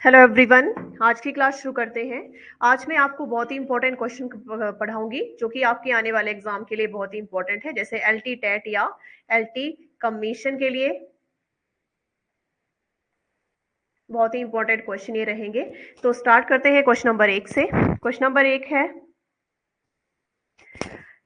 Hello everyone. आज की class शुरू करते हैं। आज मैं आपको बहुत ही इंपॉर्टेंट क्वेश्चन पढ़ाऊंगी जो कि आपके आने वाले एग्जाम के लिए बहुत ही इंपॉर्टेंट है, जैसे एलटी टेट या एलटी कमीशन के लिए बहुत ही इंपॉर्टेंट क्वेश्चन ये रहेंगे। तो स्टार्ट करते हैं क्वेश्चन नंबर 1 से। क्वेश्चन नंबर 1 है,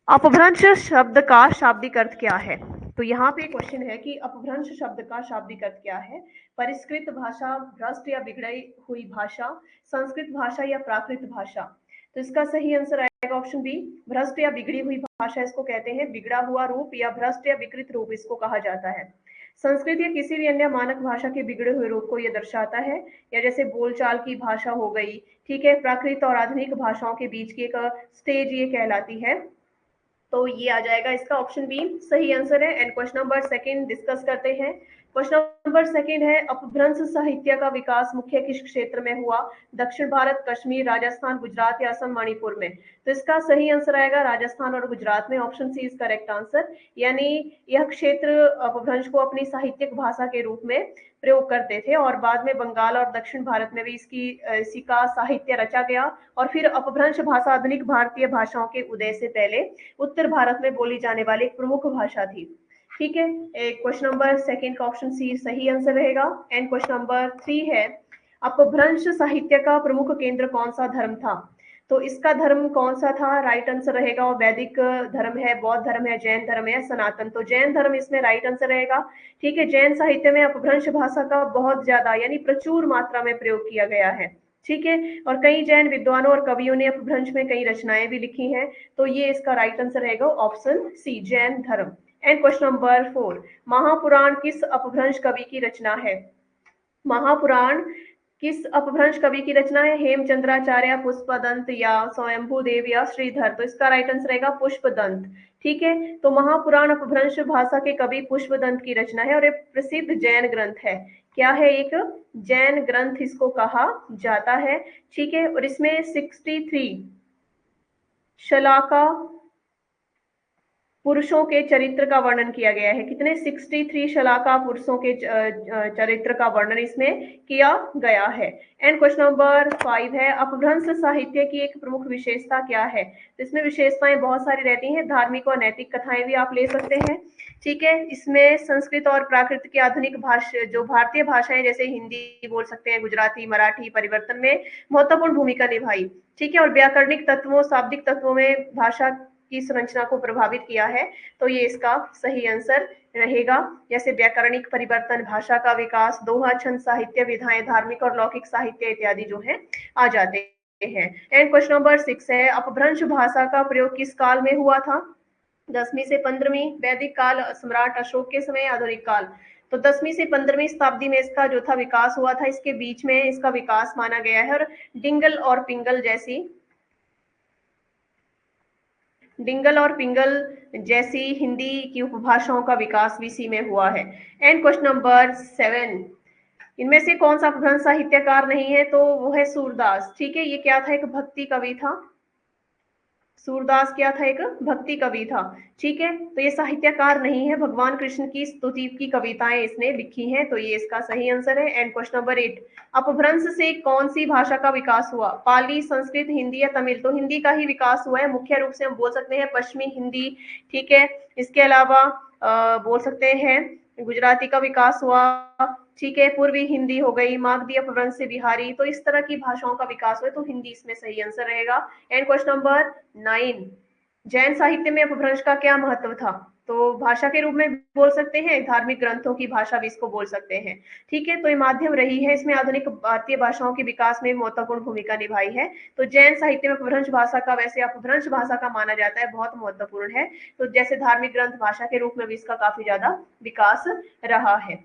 अपभ्रंश शब्द का शाब्दिक अर्थ क्या है। तो यहाँ पे क्वेश्चन है कि अपभ्रंश शब्द का शाब्दिक अर्थ क्या है। परिष्कृत भाषा, भ्रष्ट या बिगड़ी हुई भाषा, संस्कृत भाषा या प्राकृत भाषा। तो इसका सही आंसर आएगा ऑप्शन बी, भ्रष्ट या बिगड़ी हुई भाषा इसको कहते हैं। बिगड़ा हुआ रूप या भ्रष्ट या विकृत रूप इसको कहा जाता है। संस्कृत या किसी भी अन्य मानक भाषा के बिगड़े हुए रूप को यह दर्शाता है, या जैसे बोलचाल की भाषा हो गई। ठीक है, प्राकृत और आधुनिक भाषाओं के बीच की एक स्टेज ये कहलाती है। तो ये आ जाएगा इसका ऑप्शन बी सही आंसर है। And question number second discuss करते हैं। क्वेश्चन नंबर सेकंड है, अपभ्रंश साहित्य का विकास मुख्य किस क्षेत्र में हुआ। दक्षिण भारत, कश्मीर, राजस्थान, गुजरात या असम, मणिपुर में। तो इसका सही आंसर आएगा राजस्थान और गुजरात में। Option C is correct answer. यानी यह क्षेत्र अपभ्रंश को अपनी साहित्यिक भाषा के रूप में प्रयोग करते थे, और बाद में बंगाल और दक्षिण भारत में भी इसी का साहित्य रचा गया। और फिर अपभ्रंश भाषा आधुनिक भारतीय भाषाओं के उदय से पहले उत्तर भारत में बोली जाने वाली एक प्रमुख भाषा थी। ठीक है, क्वेश्चन नंबर सेकंड का ऑप्शन सी सही आंसर रहेगा। एंड क्वेश्चन नंबर 3 है, अपभ्रंश साहित्य का प्रमुख केंद्र कौन सा धर्म था। तो इसका धर्म कौन सा था, राइट आंसर रहेगा वैदिक धर्म है, बौद्ध धर्म है, जैन धर्म है, सनातन। तो जैन धर्म इसमें राइट आंसर रहेगा। ठीक है, जैन साहित्य में अपभ्रंश भाषा का बहुत ज्यादा यानी प्रचुर मात्रा में प्रयोग किया गया है। ठीक है, और कई जैन विद्वानों और कवियों ने अपभ्रंश में कई रचनाएं भी लिखी हैं। तो ये इसका राइट आंसर रहेगा ऑप्शन सी, जैन धर्म। एंड क्वेश्चन नंबर 4, महापुराण किस अपभ्रंश कवि की रचना है। महापुराण किस अपभ्रंश कवि की रचना है। हेमचंद्राचार्य, पुष्पदंत या स्वयंभू देव या श्रीधर। तो इसका राइट आंसर रहेगा पुष्पदंत। ठीक है, तो महापुराण अपभ्रंश भाषा के कवि पुष्पदंत की रचना है और एक प्रसिद्ध जैन ग्रंथ है। क्या है, एक जैन ग्रंथ इसको कहा जाता है। ठीक है, और इसमें 63 शलाका पुरुषों के चरित्र का वर्णन किया गया है। कितने, 63 शलाका पुरुषों के चरित्र का वर्णन इसमें किया गया है। एंड क्वेश्चन नंबर 5 है, अपभ्रंश साहित्य की एक प्रमुख विशेषता क्या है। तो इसमें विशेषताएं बहुत सारी रहती हैं, धार्मिक और नैतिक कथाएं भी आप ले सकते हैं। ठीक है, इसमें संस्कृत और प्राकृत की आधुनिक भाषा, जो भारतीय भाषाएं जैसे हिंदी बोल सकते हैं, गुजराती, मराठी, परिवर्तन में महत्वपूर्ण भूमिका निभाई। ठीक है, और व्याकरणिक तत्वों, शाब्दिक तत्वों में भाषा की संरचना को प्रभावित किया है। तो ये इसका सही आंसर रहेगा। जैसे व्याकरणिक परिवर्तन, भाषा का विकास, दोहा, छंद, साहित्य विधाएं, धार्मिक और लौकिक साहित्य इत्यादि जो है आ जाते हैं। एंड क्वेश्चन नंबर 6 है, अपभ्रंश भाषा का प्रयोग किस काल में हुआ था। 10वीं से 15वीं, वैदिक काल, सम्राट अशोक के समय, आधुनिक काल। तो 10वीं से 15वीं शताब्दी में इसका जो था विकास हुआ था, इसके बीच में इसका विकास माना गया है। और डिंगल और पिंगल जैसी डिंगल और पिंगल जैसी हिंदी की उपभाषाओं का विकास भी इसी में हुआ है। एंड क्वेश्चन नंबर 7, इनमें से कौन सा अपभ्रंश साहित्यकार नहीं है। तो वो है सूरदास। ठीक है, ये क्या था, एक भक्ति कवि था। सूरदास क्या था, एक भक्ति कवि था। ठीक है, तो ये साहित्यकार नहीं है, भगवान कृष्ण की स्तुति की कविताएं इसने लिखी हैं। तो ये इसका सही आंसर है। एंड क्वेश्चन नंबर 8, अपभ्रंश से कौन सी भाषा का विकास हुआ। पाली, संस्कृत, हिंदी या तमिल। तो हिंदी का ही विकास हुआ है, मुख्य रूप से हम बोल सकते हैं पश्चिमी हिंदी। ठीक है, इसके अलावा बोल सकते हैं गुजराती का विकास हुआ। ठीक है, पूर्वी हिंदी हो गई, मागधी अपभ्रंश से बिहारी। तो इस तरह की भाषाओं का विकास हुआ, तो हिंदी इसमें सही आंसर रहेगा। एंड क्वेश्चन नंबर 9, जैन साहित्य में अपभ्रंश का क्या महत्व था। तो भाषा के रूप में बोल सकते हैं, धार्मिक ग्रंथों की भाषा भी इसको बोल सकते हैं। ठीक है, तो ये माध्यम रही है, इसमें आधुनिक भारतीय भाषाओं के विकास में महत्वपूर्ण भूमिका निभाई है। तो जैन साहित्य में अपभ्रंश भाषा का, वैसे अपभ्रंश भाषा का माना जाता है, बहुत महत्वपूर्ण है। तो जैसे धार्मिक ग्रंथ भाषा के रूप में भी इसका काफी ज्यादा विकास रहा है।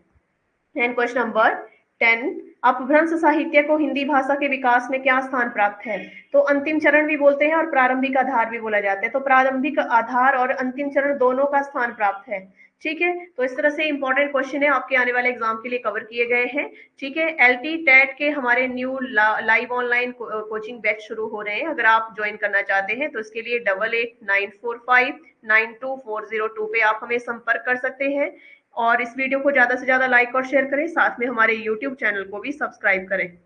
एंड क्वेश्चन नंबर 10, अपभ्रंश साहित्य को हिंदी भाषा के विकास में क्या स्थान प्राप्त है। तो अंतिम चरण भी बोलते हैं और प्रारंभिक आधार भी बोला जाता है। तो प्रारंभिक आधार और अंतिम चरण दोनों का स्थान प्राप्त है। ठीक है, तो इस तरह से इंपॉर्टेंट क्वेश्चन है, आपके आने वाले एग्जाम के लिए कवर किए गए हैं। ठीक है, एलटी टेट के हमारे new live online coaching batch शुरू हो रहे हैं। अगर आप ज्वाइन करना चाहते हैं तो इसके लिए 8894592402 पे आप हमें संपर्क कर सकते हैं। और इस वीडियो को ज्यादा से ज्यादा लाइक और शेयर करें, साथ में हमारे यूट्यूब चैनल को भी सब्सक्राइब करें।